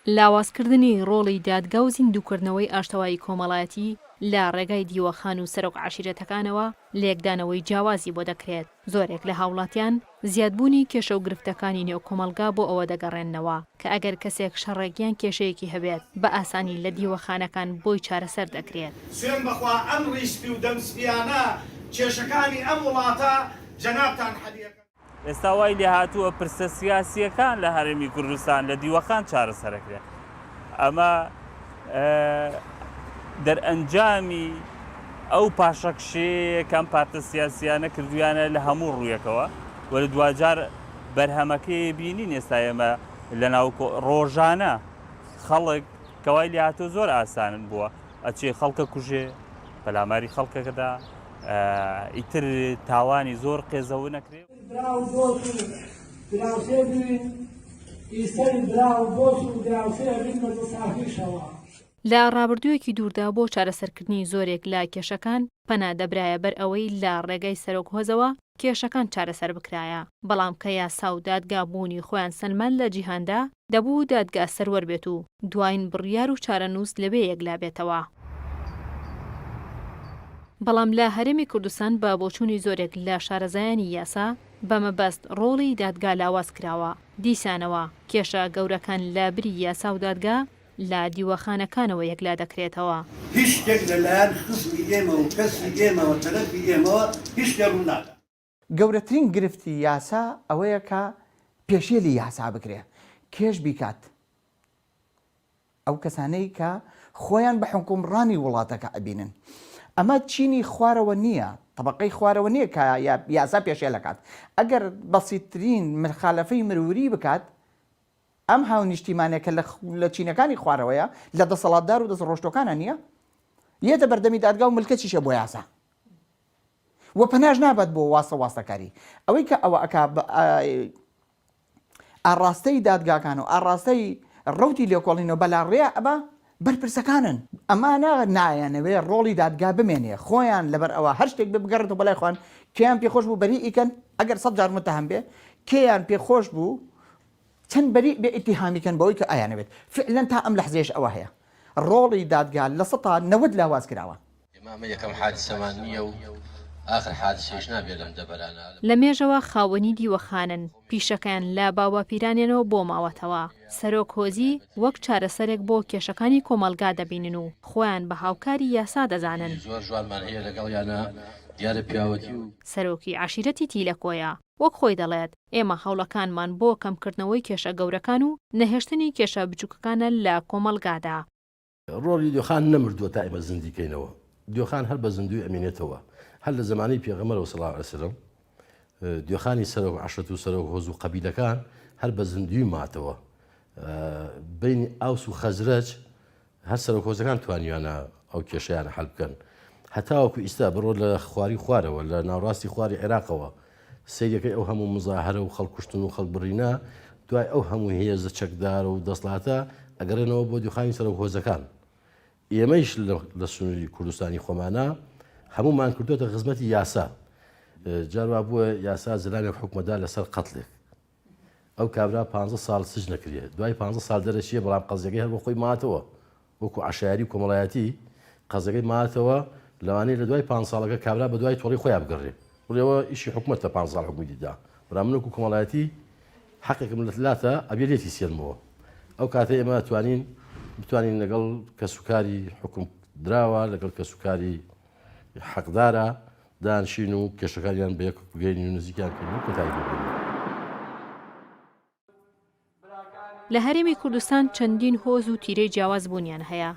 لاوازکردنی ڕۆڵی دادگا و زیندووکردنەوەی ئاشتەوایی کۆمەڵایەتی لە ڕێگای دیوەخان و سەرۆک عەشیرەتەکانەوە لێکدانەوەی جیاوازی بۆ دەکرێت. زۆرێک لە هاوڵاتیان زیادبوونی کێشە و گرفتەکانی نێوکۆمەلگا بۆ ئەوە دەگەڕێنەوە کە ئەگەر کەسێک شەڕێکیان کێشەیەکی هەبێت بە ئاسانی لە دیوەخانەکان بۆی چارەسەر دەکرێت. سوێن بەخوا ئەم ڕیسپی و دەمسپیانە کێشەکانی ئەم وڵاتە جەنابتان حەدیەکە. ئێستا وای لێ هاتووە پرسە سیاسیەکان لە هەرێمی کوردستان لە دیوەخان چارەسەرەکرێت. ئەمە دەرئەنجامی ئەو پاشەکشەیە کەم پارتە سیاسیانە کردویانە لە هەموو ڕوویەکەوە وەرە دوجار بەرهەمەکەی بینین ئێستا ئێمە لە ناو ڕۆژانە خەڵک کەوای لێ هاتووە زۆر ئاسانن بووە ئەچێ خەڵکە کوژێ پەلاماری خەڵکەکەدا ئیتر تاوانی زۆر قێزەوە نەکرێت. لە ڕابردوویەکی دووردا بۆ چارەسەرکردنی زۆرێک لە کێشەکان پەنا دەبرایە بەر ئەوەی لە ڕێگەی سەرۆک هۆزەوە کێشەکان چارەسەر بکرایە. بەڵام کە یاسا و دادگابوونی خۆیان سەلمان لە جیهاندا دەبوو دادگا سەروەر بێت و دوایین بڕیار و چارەنووس لەبێ یەکلا بێتەوە. بەڵام لە هەرێمی کوردستان بە بۆچوونی زۆرێک لە شارەزایانی یاسا بەمەبەست ڕۆڵی دادگا لاواز کراوە. دیسانەوە کێشە گەورەکان لە بری یاسا و دادگا لە دیوەخانەکانەوە یەکلا دەکرێتەوە. هیچ شتێک لەلایەن خزمی ئێمە و کەسی ئێمە و تەرەفی ئێمەوە هیچ ڕوون نادا. گەورەترین گرفتی یاسا ئەوەیە کە پێشێلی یاسا بکرێ کێش بیکات ئەو کەسانەی کە خۆیان بە حکومڕانی وڵاتەکە ئەبینن. ئەمە چینی خوارەوە نییە، طبقەی خوارەوە نییە کە یاسا پێشێلەکات. ئەگەر بەسیترین مخالەفەی مروری بکات ئەم هاونیشتیمانێکە لە چینەکانی خوارەوەیە لە دەسەڵاتدار و دەسڕۆشتەکانە نییە یەتە بەردەمی دادگا و ملکەتیشە بۆ یاسا وە پەناژ نابێت بۆ واستەکاری. ئەوەی کە ئەوە ئەک ئاڕاستەی دادگاکان و ئاڕاستەی ڕەوتی لێکۆڵینەوە بەلاڕێە ئەبە بەرپرسەکانن. ئەمانە نایەنەوێ ڕۆڵی دادگا بمێنێ خۆیان لەبەر ئەوە هەر شتێک بگەڕێتەوە بەلای خۆیان کێیان پێخۆش بوو بەری ئیکەن ئەگەر 100 جار متهم بێ کێیان پێخۆش بوو چەند بەری بێ ئیتیهامیکەن بەوەی کە ئایانەوێت. فعلەن تا ئەم لەحزەیەش ئەوە هەیە ڕۆڵی دادگا لە 90 لاواز کراوە. ئێمە یەکەم حادسەمان نییە و آخر حادسێش نابێت لەم دەبەرانە. لە مێژەوە خاوەنی دیوەخانن پیشەکەیان لە باوەپیرانێنەوە بۆ ماوەتەوە. سەرۆک هۆزی وەک چارەسەرێک بۆ کێشەکانی کۆمەلگا دەبینن و خۆیان بە هاوکاری یاسا دەزانن. زۆر جوانمان هەیە لەگەڵیانە دیارە پیاوەتی و سەرۆکی عەشیرەتی تیلەکۆیە وەک خۆی دەڵێت ئێمە هەوڵەکانمان بۆ کەمکردنەوەی کێشە گەورەکان و نەهێشتنی کێشە بچووکەکانە لە کۆمەلگادا. ڕۆڵی دیوەخان نەمردووە تا ئێمە زیندیکەینەوە. دیوەخان هەر بە زیندوی ئەمینێتەوە. هەر لە زمانی پێغەمبەر سەڵڵاهو عەلەیهی وسەلەم دیوەخانی سەرۆک عەشرەت و سەرۆک هۆز و قەبیلەکان هەر بە زیندوی ماتەوە. بینی ئاوس و خەزرەج هەر سەرۆک هۆزەکان توانیانە ئەو کێشەیانە حەل بکەن. هەتاوەکو ئیستا بڕۆ لە خواری خوارەوە لە ناوڕاستی خواری عێراقەوە سەیرەکەی ئەو هەموو مزاهرە و خەڵکوشتن و خەڵک بڕینە دوای ئەو هەموو هێزە چەکدار و دەسڵاتە ئەگەڕێنەوە بۆ دیوەخانی سەرۆک هۆزەکان. ئێمەیش لە سنووری کوردستانی خۆمانە هەمومان کردوتە خزمەتی یاسا. جاروا بووە یاسا زلامێک حکومەدا لەسەر قەتڵێک ئەو کابرا 15 ساڵ سژ نەکرێت دوای 15 ساڵ دەرەچیە بەڵام قەزەکەی هەر بۆ خۆی ماتەوە وەکو عەشایری و کۆمەڵایەتی قەزەکەی ماتەوە لەوانەیە لە دوای 5 ساڵەکە کابرا بە دوای تۆڵی خۆیان بگەڕێ بڵێەوە ئیشی حکومەتە 5 ساڵ حکومی دیدا بەڵام من وەکو کۆمەڵایەتی حەقێکم لەتلاتە ئەبێ لێتی سێنمەوە. ئەو کاتە ئێمە بتوانین لەگەڵ کەسوکاری حکوم دراوە لەگەڵ کەسوکاری حەقدارە دانشین و کێشەکانیان بە یەک بگەین و نزیکیان کردن و کۆتایی بگەین. لە هەرێمی کوردستان چەندین هۆز و تیرەی جیاواز بوونیان هەیە.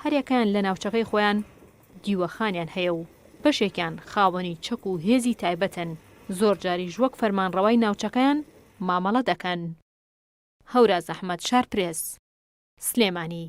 هەریەکەیان لە ناوچەکەی خۆیان دیوەخانیان هەیە و بەشێکیان خاوەنی چەک و هێزی تایبەتن. زۆر جاریش وەک فەرمانڕەوای ناوچەکەیان مامەڵە دەکەن. هەوراز ئەحمەد شارپرێس سلێمانی.